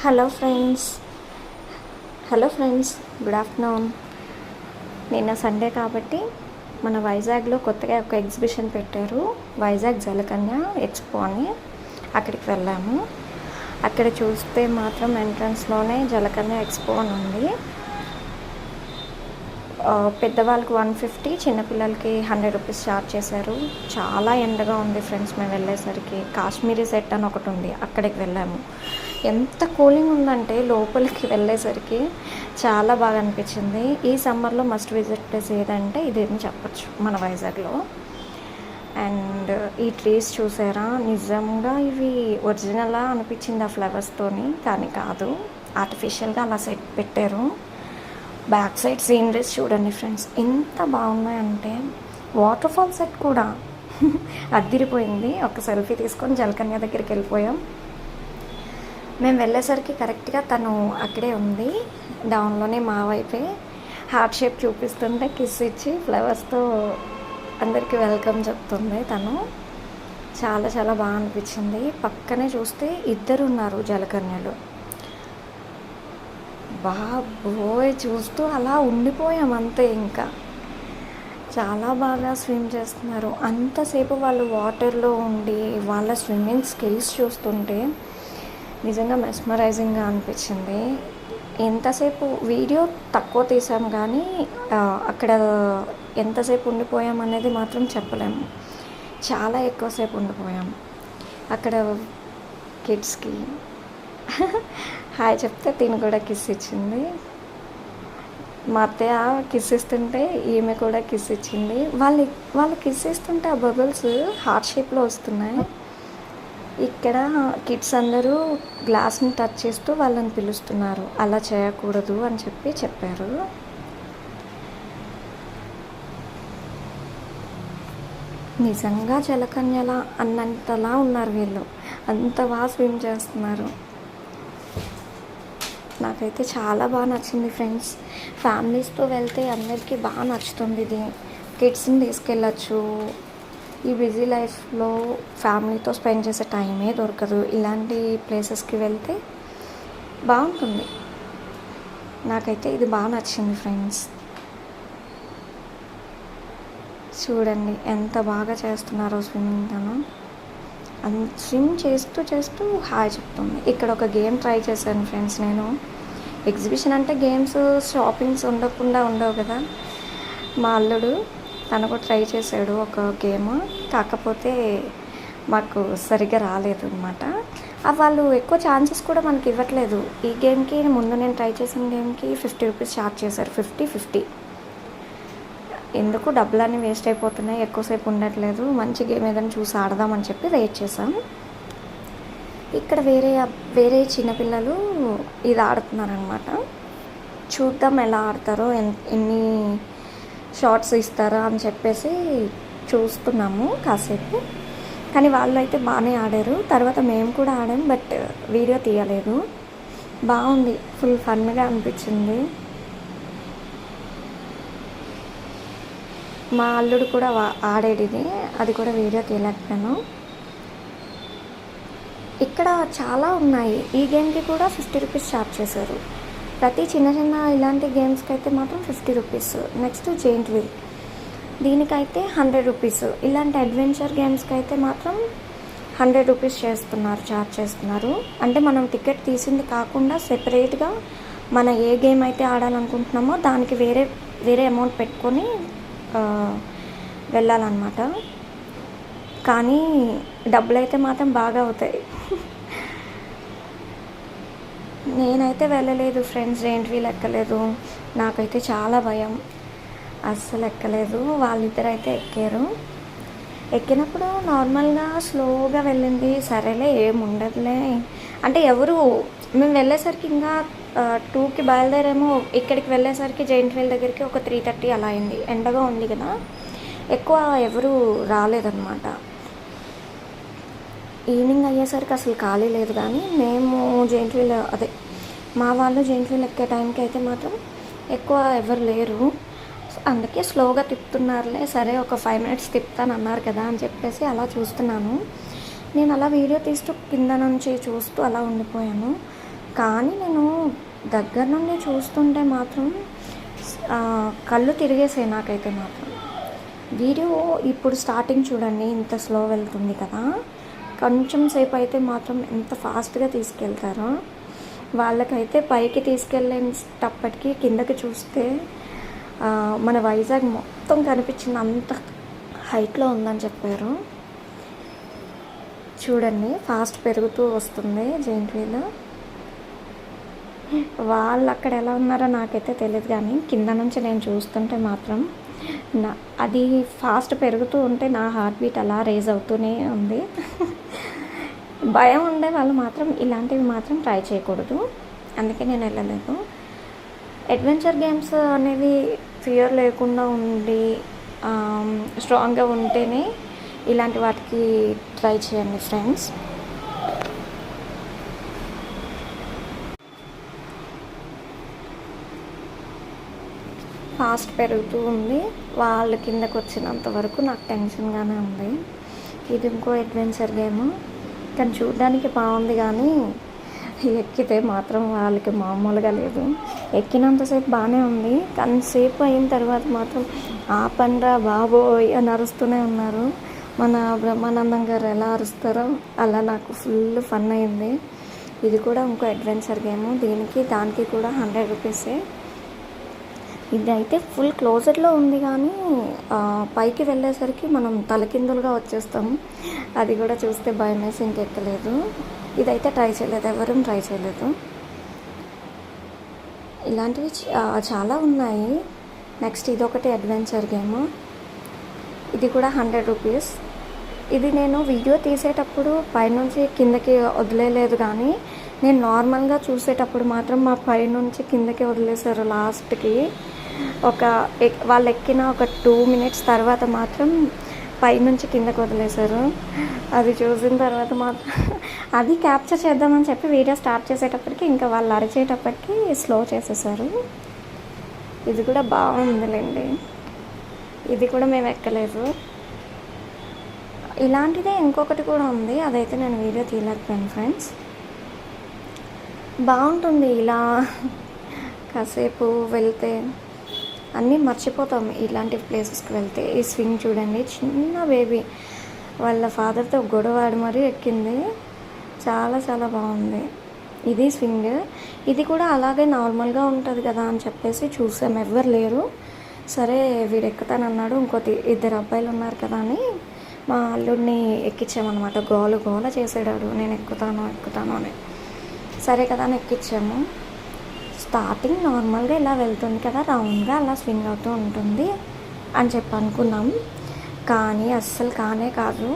Hello friends hello friends good afternoon. నిన్న Sunday కాబట్టి మన వైజాగ్లో కొత్తగా ఒక ఎగ్జిబిషన్ పెట్టారు, వైజాగ్ జలకన్య ఎక్స్పో అని. అక్కడికి వెళ్ళాము. అక్కడ చూస్తే మాత్రం ఎంట్రన్స్లోనే జలకన్య ఎక్స్పో అని ఉంది. పెద్దవాళ్ళకి 150, చిన్నపిల్లలకి 100 రూపీస్ ఛార్జ్ చేశారు. చాలా ఎండగా ఉంది ఫ్రెండ్స్. మేము వెళ్ళేసరికి కాశ్మీరీ సెట్ అని ఒకటి ఉంది, అక్కడికి వెళ్ళాము. ఎంత కూలింగ్ ఉందంటే లోపలికి వెళ్ళేసరికి చాలా బాగా అనిపించింది. ఈ సమ్మర్లో మస్ట్ విజిట్ ప్లేస్ ఏదంటే ఇదేని చెప్పచ్చు మన వైజాగ్లో. అండ్ ఈ ట్రీస్ చూసారా, నిజంగా ఇవి ఒరిజినల్లా అనిపించింది ఆ ఫ్లవర్స్తోని, కానీ కాదు, ఆర్టిఫిషియల్గా అలా సెట్ పెట్టారు. బ్యాక్ సైడ్ సీనరీస్ చూడండి ఫ్రెండ్స్, ఎంత బాగున్నాయంటే వాటర్ ఫాల్ సెట్ కూడా అద్దిరిపోయింది. ఒక సెల్ఫీ తీసుకొని జలకన్య దగ్గరికి వెళ్ళిపోయాం. మేము వెళ్ళేసరికి కరెక్ట్గా తను అక్కడే ఉంది, డౌన్లోనే మా వైపే హార్ట్ షేప్ చూపిస్తుంటే కిస్ ఇచ్చి ఫ్లవర్స్తో అందరికీ వెల్కమ్ చెప్తుంది తను. చాలా చాలా బాగా అనిపించింది. పక్కనే చూస్తే ఇద్దరు ఉన్నారు జలకన్యలు. బాబోయ్, చూస్తూ అలా ఉండిపోయాం అంతే. ఇంకా చాలా బాగా స్విమ్ చేస్తున్నారు. అంతసేపు వాళ్ళు వాటర్లో ఉండి వాళ్ళ స్విమ్మింగ్ స్కిల్స్ చూస్తుంటే నిజంగా మెస్మరైజింగ్గా అనిపించింది. ఎంతసేపు వీడియో తక్కువ తీసాం కానీ అక్కడ ఎంతసేపు ఉండిపోయాం అనేది మాత్రం చెప్పలేము. చాలా ఎక్కువసేపు ఉండిపోయాం అక్కడ. కిడ్స్కి హాయ్ చెప్తే తిని కూడా కిస్ ఇచ్చింది. మా అత్తయ్య కిస్ ఇస్తుంటే ఈమె కూడా కిస్ ఇచ్చింది. వాళ్ళు కిస్ ఇస్తుంటే ఆ బబుల్స్ హార్ట్ షేప్లో వస్తున్నాయి. ఇక్కడ కిడ్స్ అందరూ గ్లాస్ని టచ్ చేస్తూ వాళ్ళని పిలుస్తున్నారు, అలా చేయకూడదు అని చెప్పారు. నిజంగా జలకన్యలా అన్నంతలా ఉన్నారు వీళ్ళు, అంత బాగా స్విమ్ చేస్తున్నారు. నాకైతే చాలా బాగా నచ్చింది ఫ్రెండ్స్. ఫ్యామిలీస్తో వెళ్తే అందరికీ బాగా నచ్చుతుంది ఇది. కిడ్స్ని తీసుకెళ్ళచ్చు. ఈ బిజీ లైఫ్లో ఫ్యామిలీతో స్పెండ్ చేసే టైమే దొరకదు. ఇలాంటి ప్లేసెస్కి వెళ్తే బాగుంటుంది. నాకైతే ఇది బాగా నచ్చింది ఫ్రెండ్స్. చూడండి ఎంత బాగా చేస్తున్నారో స్విమ్మింగ్. తను స్విమ్ చేస్తూ హాయ్ చెప్తుంది. ఇక్కడ ఒక గేమ్ ట్రై చేశాను ఫ్రెండ్స్ నేను. ఎగ్జిబిషన్ అంటే గేమ్స్, షాపింగ్స్ ఉండకుండా ఉండవు కదా. మా అల్లుడు తను కూడా ట్రై చేశాడు ఒక గేమ్, కాకపోతే మాకు సరిగ్గా రాలేదు అనమాట. వాళ్ళు ఎక్కువ ఛాన్సెస్ కూడా మనకి ఇవ్వట్లేదు. ఈ గేమ్కి ముందు నేను ట్రై చేసిన గేమ్కి 50 రూపీస్ ఛార్జ్ చేశారు. 50 ఎందుకు డబ్బులన్నీ వేస్ట్ అయిపోతున్నాయి, ఎక్కువసేపు ఉండట్లేదు, మంచి గేమ్ ఏదైనా చూసి ఆడదామని చెప్పి వెయిట్ చేసాం. ఇక్కడ వేరే చిన్నపిల్లలు ఇది ఆడుతున్నారనమాట. చూద్దాం ఎలా ఆడతారో, ఎన్ని షార్ట్స్ ఇస్తారా అని చెప్పేసి చూస్తున్నాము కాసేపు. కానీ వాళ్ళు అయితే బాగానే ఆడారు. తర్వాత మేము కూడా ఆడాం, బట్ వీడియో తీయలేదు. బాగుంది, ఫుల్ ఫన్గా అనిపించింది. మా అల్లుడు కూడా ఆడేది, అది కూడా వీడియో తీయలేకపోయాను. ఇక్కడ చాలా ఉన్నాయి. ఈ గేమ్కి కూడా 50 రూపీస్ ఛార్జ్ చేశారు. ప్రతి చిన్న ఇలాంటి గేమ్స్కి అయితే మాత్రం 50 రూపీస్. నెక్స్ట్ జెయింట్ వీల్, దీనికైతే 100 రూపీస్. ఇలాంటి అడ్వెంచర్ గేమ్స్కి అయితే మాత్రం 100 రూపీస్ ఛార్జ్ చేస్తున్నారు. అంటే మనం టికెట్ తీసింది కాకుండా సెపరేట్గా మన ఏ గేమ్ అయితే ఆడాలనుకుంటున్నామో దానికి వేరే అమౌంట్ పెట్టుకొని వెళ్ళాలన్నమాట. కానీ డబ్బులు అయితే మాత్రం బాగా అవుతాయి. నేనైతే వెళ్ళలేదు ఫ్రెండ్స్, జెయింట్ వీల్ ఎక్కలేదు. నాకైతే చాలా భయం, అస్సలు ఎక్కలేదు. వాళ్ళిద్దరు అయితే ఎక్కారు. ఎక్కినప్పుడు నార్మల్గా స్లోగా వెళ్ళింది. సరేలే ఏముండదులే అంటే మేము వెళ్ళేసరికి ఇంకా 2కి బయలుదేరేమో. ఇక్కడికి వెళ్ళేసరికి జెయింట్ వీల్ దగ్గరికి ఒక 3:30 అలా అయింది. ఎండగా ఉంది కదా, ఎక్కువ ఎవరు రాలేదన్నమాట. ఈవినింగ్ అయ్యేసరికి అసలు ఖాళీ లేదు. కానీ మేము జెయింట్ వీల్ మా వాళ్ళు జెయింట్ వీల్ ఎక్కే టైంకి అయితే మాత్రం ఎక్కువ ఎవరు లేరు. అందుకే స్లోగా తిప్పుతున్నారులే, సరే ఒక 5 minutes తిప్పుతాను అన్నారు కదా అని చెప్పేసి అలా చూస్తున్నాను. నేను అలా వీడియో తీస్తూ కింద నుంచి చూస్తూ అలా ఉండిపోయాను. కానీ నేను దగ్గర నుండి చూస్తుంటే మాత్రం కళ్ళు తిరిగేసాయి నాకైతే మాత్రం. వీడియో ఇప్పుడు స్టార్టింగ్ చూడండి ఇంత స్లో వెళ్తుంది కదా, కొంచెం సేపు అయితే మాత్రం ఎంత ఫాస్ట్గా తీసుకెళ్తారో. వాళ్ళకైతే పైకి తీసుకెళ్ళేటప్పటికి కిందకి చూస్తే మన వైజాగ్ మొత్తం కనిపించింది, అంత హైట్లో ఉందని చెప్పారు. చూడండి ఫాస్ట్ పెరుగుతూ వస్తుంది జెయింట్ వీల్. వాళ్ళు అక్కడ ఎలా ఉన్నారో నాకైతే తెలియదు, కానీ కింద నుంచి నేను చూస్తుంటే మాత్రం అది ఫాస్ట్ పెరుగుతూ ఉంటే నా హార్ట్ బీట్ అలా రేజ్ అవుతూనే ఉంది. భయం ఉండే వాళ్ళు మాత్రం ఇలాంటివి మాత్రం ట్రై చేయకూడదు, అందుకే నేను వెళ్ళలేదు. అడ్వెంచర్ గేమ్స్ అనేవి ఫియర్ లేకుండా ఉండి స్ట్రాంగ్గా ఉంటేనే ఇలాంటి వాటికి ట్రై చేయండి ఫ్రెండ్స్. ఫాస్ట్ పెరుగుతూ ఉంది, వాళ్ళ కిందకు వచ్చినంత వరకు నాకు టెన్షన్గానే ఉంది. ఇది ఇంకో అడ్వెంచర్ గేమ్, కానీ చూడడానికి బాగుంది, కానీ ఎక్కితే మాత్రం వాళ్ళకి మామూలుగా లేదు. ఎక్కినంతసేపు బాగానే ఉంది, కానీ సేపు అయిన తర్వాత మాత్రం ఆపండ్రా బాబోయ్ అని అరుస్తూనే ఉన్నారు. మన బ్రహ్మానందం గారు ఎలా అరుస్తారో అలా నాకు ఫుల్ ఫన్ అయింది. ఇది కూడా ఇంకో అడ్వెంచర్ గేమ్, దానికి కూడా 100 రూపీసే. ఇది అయితే ఫుల్ క్లోజర్లో ఉంది, కానీ పైకి వెళ్ళేసరికి మనం తలకిందులుగా వచ్చేస్తాం. అది కూడా చూస్తే భయం వేసి ఇంకెక్కలేదు. ఇదైతే ట్రై చేయలేదు, ఎవరూ ట్రై చేయలేదు. ఇలాంటివి చాలా ఉన్నాయి. నెక్స్ట్ ఇదొకటి అడ్వెంచర్ గేమ్, ఇది కూడా 100 రూపీస్. ఇది నేను వీడియో తీసేటప్పుడు పైనుంచి కిందకి వదిలేదు, కానీ నేను నార్మల్గా చూసేటప్పుడు మాత్రం మా పైనుంచి కిందకి వదిలేశారు. లాస్ట్కి వాళ్ళు ఎక్కిన ఒక 2 minutes తర్వాత మాత్రం పైనుంచి కిందకి వదిలేశారు. అది చూసిన తర్వాత మాత్రం అది క్యాప్చర్ చేద్దామని చెప్పి వీడియో స్టార్ట్ చేసేటప్పటికి ఇంకా వాళ్ళు అరిచేటప్పటికి స్లో చేసేసారు. ఇది కూడా బాగుందిలేండి, ఇది కూడా మేము ఎక్కలేదు. ఇలాంటిదే ఇంకొకటి కూడా ఉంది, అదైతే నేను వీడియో తీయలేకపోయాను ఫ్రెండ్స్. బాగుంటుంది ఇలా కాసేపు వెళ్తే, అన్నీ మర్చిపోతాం ఇలాంటి ప్లేసెస్కి వెళ్తే. ఈ స్వింగ్ చూడండి, చిన్న బేబీ వాళ్ళ ఫాదర్తో గొడవాడి మరీ ఎక్కింది, చాలా చాలా బాగుంది. ఇది స్వింగ్, ఇది కూడా అలాగే నార్మల్గా ఉంటుంది కదా అని చెప్పేసి చూసాం, ఎవ్వరు లేరు. సరే వీడు ఎక్కుతానన్నాడు, ఇద్దరు అబ్బాయిలు ఉన్నారు కదా అని మా అల్లుడిని ఎక్కించామన్నమాట. గోల చేసాడాడు, నేను ఎక్కుతాను అని. సరే కదా అని ఎక్కించాము. స్టార్టింగ్ నార్మల్గా ఇలా వెళ్తుంది కదా, రౌండ్గా అలా స్వింగ్ అవుతూ ఉంటుంది అని చెప్పి అనుకున్నాం, కానీ అస్సలు కానే కాదు.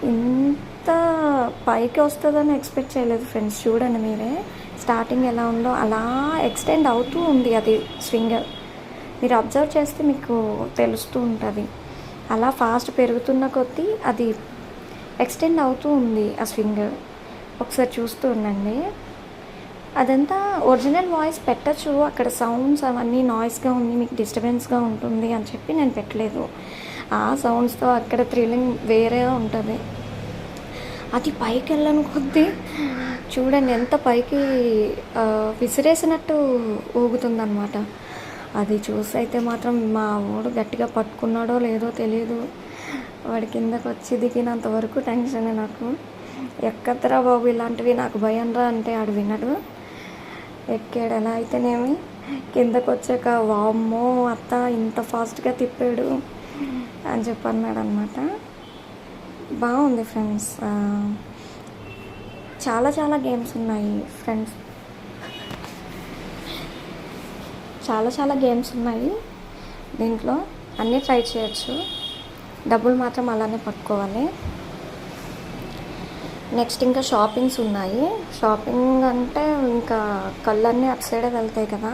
ఇంత పైకి వస్తుందని ఎక్స్పెక్ట్ చేయలేదు ఫ్రెండ్స్. చూడండి మీరే, స్టార్టింగ్ ఎలా ఉందో అలా ఎక్స్టెండ్ అవుతూ ఉంది అది స్వింగ్. మీరు అబ్జర్వ్ చేస్తే మీకు తెలుస్తూ ఉంటుంది, అలా ఫాస్ట్ పెరుగుతున్న కొద్దీ అది ఎక్స్టెండ్ అవుతూ ఉంది ఆ స్వింగ్. ఒకసారి చూస్తూ ఉండండి. అదంతా ఒరిజినల్ వాయిస్ పెట్టచ్చు, అక్కడ సౌండ్స్ అవన్నీ నాయిస్గా ఉంది, మీకు డిస్టర్బెన్స్గా ఉంటుంది అని చెప్పి నేను పెట్టలేదు. ఆ సౌండ్స్తో అక్కడ థ్రిల్లింగ్ వేరే ఉంటుంది. అది పైకి వెళ్ళని కొద్దీ చూడండి ఎంత పైకి విసిరేసినట్టు ఊగుతుందన్నమాట. అది చూసి అయితే మాత్రం మా ఊడు గట్టిగా పట్టుకున్నాడో లేదో తెలియదు. వాడి కిందకు వచ్చి దిగినంత వరకు టెన్షన్ నాకు. ఎక్కద్రా బాబు ఇలాంటివి, నాకు భయం రా అంటే ఆడు వినడు. ఎక్కాడు. ఎలా అయితేనేమి కిందకు వచ్చాక వామ్మో అత్త ఇంత ఫాస్ట్గా తిప్పాడు అని చెప్పి అన్నాడు అనమాట. బాగుంది ఫ్రెండ్స్. చాలా చాలా గేమ్స్ ఉన్నాయి ఫ్రెండ్స్, చాలా గేమ్స్ ఉన్నాయి దీంట్లో, అన్నీ ట్రై చేయొచ్చు. డబ్బులు మాత్రం అలానే పట్టుకోవాలి. నెక్స్ట్ ఇంకా షాపింగ్స్ ఉన్నాయి. షాపింగ్ అంటే ఇంకా కళ్ళన్నీ అటు సైడే వెళ్తాయి కదా.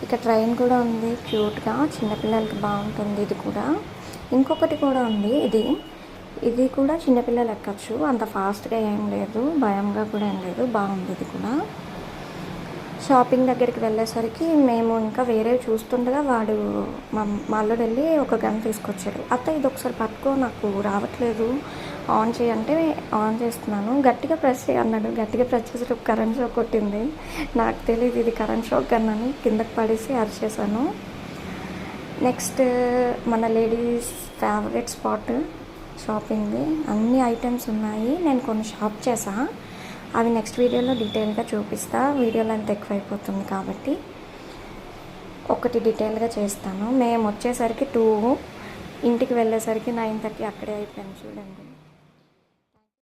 ఇక ట్రైన్ కూడా ఉంది క్యూట్గా, చిన్నపిల్లలకి బాగుంటుంది. ఇది కూడా ఇంకొకటి కూడా ఉంది, ఇది కూడా చిన్నపిల్లలు ఎక్కచ్చు, అంత ఫాస్ట్గా ఏం లేదు, భయంగా కూడా ఏం లేదు, బాగుంది ఇది కూడా. షాపింగ్ దగ్గరికి వెళ్ళేసరికి మేము ఇంకా వేరే చూస్తుండగా వాడు మా అల్లుడు వెళ్ళి ఒక గన్ తీసుకొచ్చాడు. అత్త ఇది ఒకసారి పట్టుకో, నాకు రావట్లేదు ఆన్ చేయంటే ఆన్ చేస్తున్నాను. గట్టిగా ప్రెస్ చేయన్నాడు. గట్టిగా ప్రెస్ చేసేటప్పుడు కరెంట్ షాక్ కొట్టింది. నాకు తెలియదు ఇది కరెంట్ షాక్ అన్నాను. కిందకి పడేసి అరిచేసాను. నెక్స్ట్ మన లేడీస్ ఫేవరెట్ స్పాట్ షాపింగ్ది. అన్ని ఐటమ్స్ ఉన్నాయి. నేను కొన్ని షాప్ చేసా. అవి నెక్స్ట్ వీడియోలో డీటెయిల్గా చూపిస్తా. వీడియోలో అంత ఎక్కువైపోతుంది కాబట్టి ఒకటి డీటెయిల్గా చేస్తాను. మేము వచ్చేసరికి 2, ఇంటికి వెళ్ళేసరికి 9:30 అక్కడే అయిపోయింది చూడండి.